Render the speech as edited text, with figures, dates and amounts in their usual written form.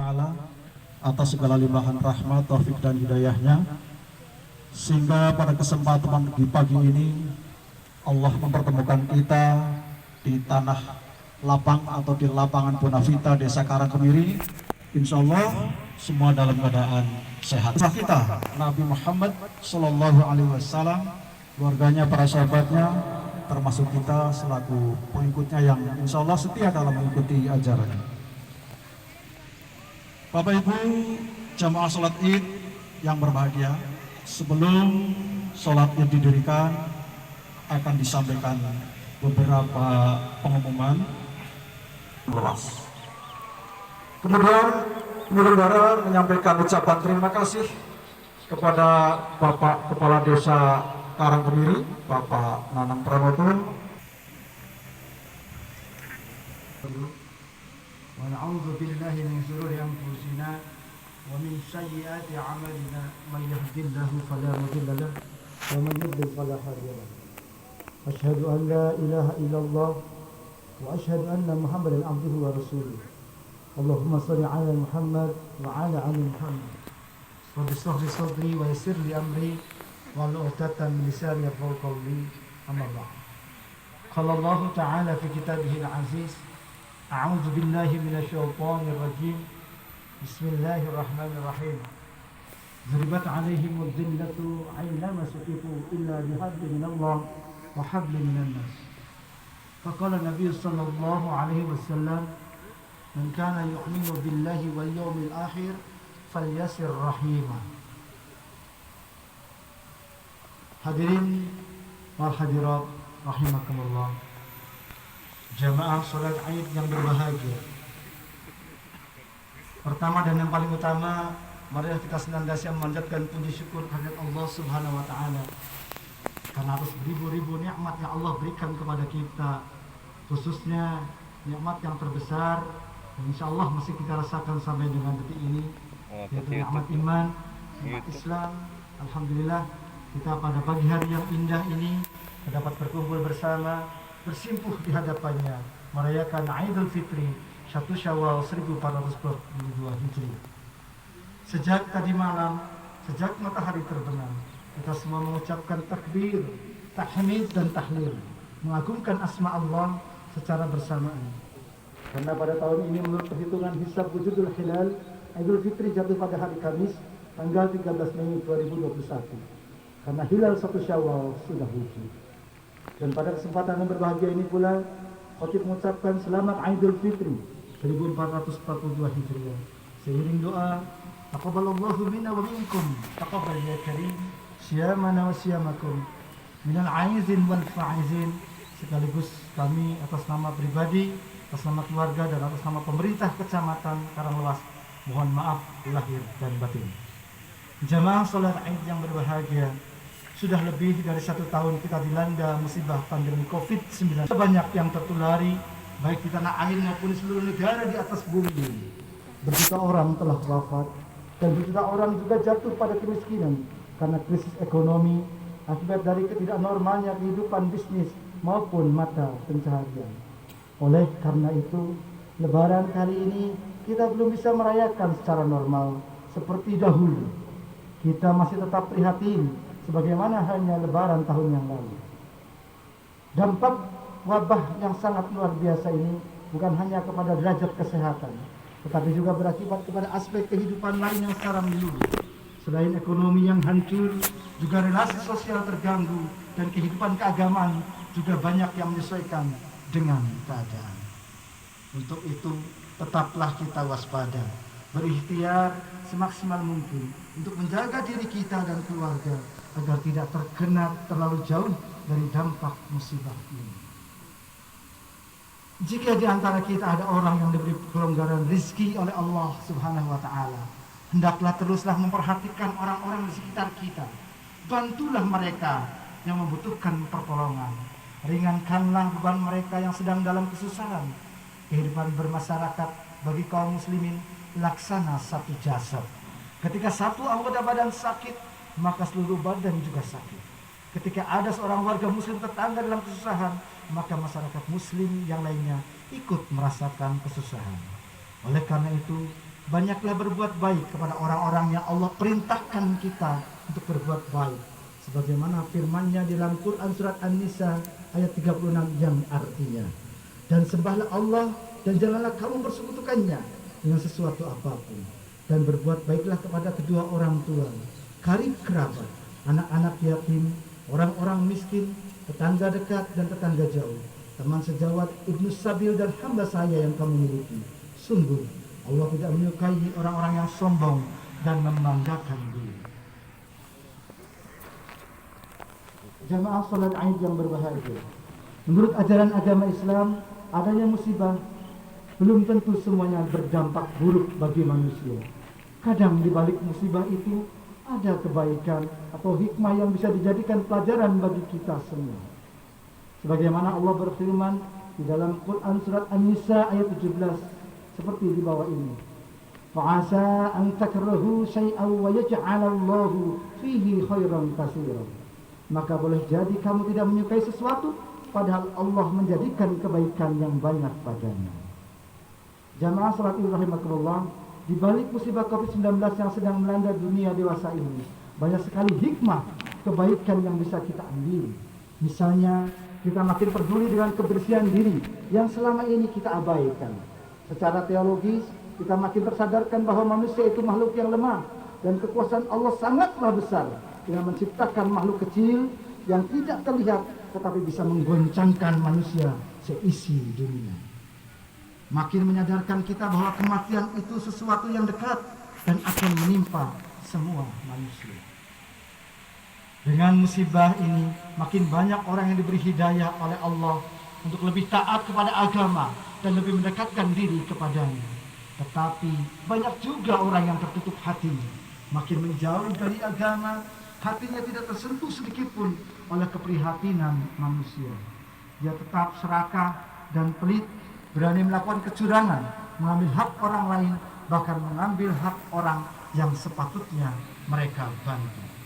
Ta'ala atas segala limpahan rahmat, taufik dan hidayahnya, sehingga pada kesempatan di pagi ini Allah mempertemukan kita di tanah lapang atau di lapangan Bonavita Desa Karangkemiri. Insya Allah semua dalam keadaan sehat. Kita Nabi Muhammad Sallallahu Alaihi Wasallam, keluarganya, para sahabatnya, termasuk kita selaku pengikutnya yang insya Allah setia dalam mengikuti ajarannya. Bapak Ibu jamaah sholat id yang berbahagia, sebelum sholat id didirikan akan disampaikan beberapa pengumuman luas. Kemudian penyelenggara menyampaikan ucapan terima kasih kepada Bapak Kepala Desa Karangkemiri, Bapak Nanang Pranoto. Wa na'udzu billahi min shururi anfusina wa min sayyiati a'malina, may yahdihillahu fala mudilla lahu wa man yudlil fala hadiya lahu. Asyhadu an la ilaha illallah wa asyhadu anna Muhammadan abduhu wa rasuluh. Allahumma shalli ala Muhammad wa ala ali Muhammad. Rabbi shrah li sadri wa yassir li amri wahlul 'uqdatam min lisani yafqahu qawli. Amma ba'd. Qala Allah ta'ala fi kitabihil 'aziz, a'udzu billahi minasyaitonir rajim. Bismillahirrahmanirrahim. Zuribat 'alaihimul dhillatu 'ainama suqifu illa bihablin minallah wa hablin minan nas. Faqala Nabi sallallahu alaihi wasallam, man kana yu'minu billahi wal yawmil akhir falyasir rahimah. Hadirin wal hadirat rahimakumullah, jamaah salat Id yang berbahagia. Pertama dan yang paling utama, mari kita senantiasa memanjatkan puji syukur kehadirat Allah Subhanahu wa taala karena atas beribu-ribu nikmat yang Allah berikan kepada kita, khususnya nikmat yang terbesar dan insya Allah masih kita rasakan sampai dengan detik ini, yaitu nikmat iman, nikmat Islam. Alhamdulillah kita pada pagi hari yang indah ini dapat berkumpul bersama, bersimpuh di hadapannya, merayakan Idul Fitri 1 Syawal 1442 Hijri. Sejak tadi malam, sejak matahari terbenam, kita semua mengucapkan takbir, tahmid dan tahlil, mengagungkan asma Allah secara bersamaan. Karena pada tahun ini menurut perhitungan hisab wujudul hilal, Idul Fitri jatuh pada hari Kamis tanggal 13 Mei 2021. Karena hilal 1 Syawal sudah wujud. Dan pada kesempatan yang berbahagia ini pula, khatib mengucapkan selamat Idul Fitri 1442 Hijriah. Seiring doa, taqabbalallahu minna wa minkum, taqabbal ya karim, siyamana wa siyamakum, minal aizin wal faizin. Sekaligus kami atas nama pribadi, atas nama keluarga dan atas nama pemerintah Kecamatan Karanglewas, mohon maaf lahir dan batin. Jamaah salat Id yang berbahagia, sudah lebih dari 1 tahun kita dilanda musibah pandemi COVID-19. Banyak yang tertulari, baik di tanah air maupun di seluruh negara di atas bumi. Berjuta orang telah wafat dan berjuta orang juga jatuh pada kemiskinan karena krisis ekonomi akibat dari ketidaknormalnya kehidupan bisnis maupun mata pencaharian. Oleh karena itu, Lebaran kali ini kita belum bisa merayakan secara normal seperti dahulu. Kita masih tetap prihatin sebagaimana hanya Lebaran tahun yang lalu. Dampak wabah yang sangat luar biasa ini bukan hanya kepada derajat kesehatan, tetapi juga berakibat kepada aspek kehidupan lain yang secara menyeluruh. Selain ekonomi yang hancur, juga relasi sosial terganggu dan kehidupan keagamaan juga banyak yang menyesuaikan dengan keadaan. Untuk itu, tetaplah kita waspada, berikhtiar semaksimal mungkin untuk menjaga diri kita dan keluarga agar tidak terkena terlalu jauh dari dampak musibah ini. Jika di antara kita ada orang yang diberi kelonggaran rezeki oleh Allah Subhanahu wa taala, hendaklah teruslah memperhatikan orang-orang di sekitar kita. Bantulah mereka yang membutuhkan pertolongan. Ringankanlah beban mereka yang sedang dalam kesusahan. Kehidupan bermasyarakat bagi kaum muslimin laksana satu jasad. Ketika satu anggota badan sakit, maka seluruh badan juga sakit. Ketika ada seorang warga muslim tetangga dalam kesusahan, maka masyarakat muslim yang lainnya ikut merasakan kesusahan. Oleh karena itu, banyaklah berbuat baik kepada orang-orang yang Allah perintahkan kita untuk berbuat baik. Sebagaimana firman-Nya di dalam Quran surat An-Nisa ayat 36 yang artinya, dan sembahlah Allah dan janganlah kamu bersekutukannya dengan sesuatu apapun, dan berbuat baiklah kepada kedua orang tua, karib kerabat, anak-anak yatim, orang-orang miskin, tetangga dekat dan tetangga jauh, teman sejawat, ibnu sabil dan hamba saya yang kamu miliki. Sungguh Allah tidak menyukai orang-orang yang sombong dan membanggakan diri. Jamaah salat Aid yang berbahagia, menurut ajaran agama Islam, adanya musibah belum tentu semuanya berdampak buruk bagi manusia. Kadang di balik musibah itu ada kebaikan atau hikmah yang bisa dijadikan pelajaran bagi kita semua. Sebagaimana Allah berfirman di dalam Quran surat An-Nisa ayat 17 seperti di bawah ini. Fa'asa an takrahu syai'an wa yaj'alallahu fihi khairan katsiran. Maka boleh jadi kamu tidak menyukai sesuatu padahal Allah menjadikan kebaikan yang banyak padanya. Jamaah salat Idul rahimakumullah, di balik musibah Covid-19 yang sedang melanda dunia dewasa ini, banyak sekali hikmah kebaikan yang bisa kita ambil. Misalnya, kita makin peduli dengan kebersihan diri yang selama ini kita abaikan. Secara teologis, kita makin tersadarkan bahwa manusia itu makhluk yang lemah dan kekuasaan Allah sangatlah besar dengan menciptakan makhluk kecil yang tidak terlihat tetapi bisa menggoncangkan manusia seisi dunia. Makin menyadarkan kita bahwa kematian itu sesuatu yang dekat dan akan menimpa semua manusia. Dengan musibah ini, makin banyak orang yang diberi hidayah oleh Allah untuk lebih taat kepada agama dan lebih mendekatkan diri kepadanya. Tetapi banyak juga orang yang tertutup hatinya, makin menjauh dari agama, hatinya tidak tersentuh sedikit pun oleh keprihatinan manusia. Dia tetap serakah dan pelit, berani melakukan kecurangan, mengambil hak orang lain, bahkan mengambil hak orang yang sepatutnya mereka bantu.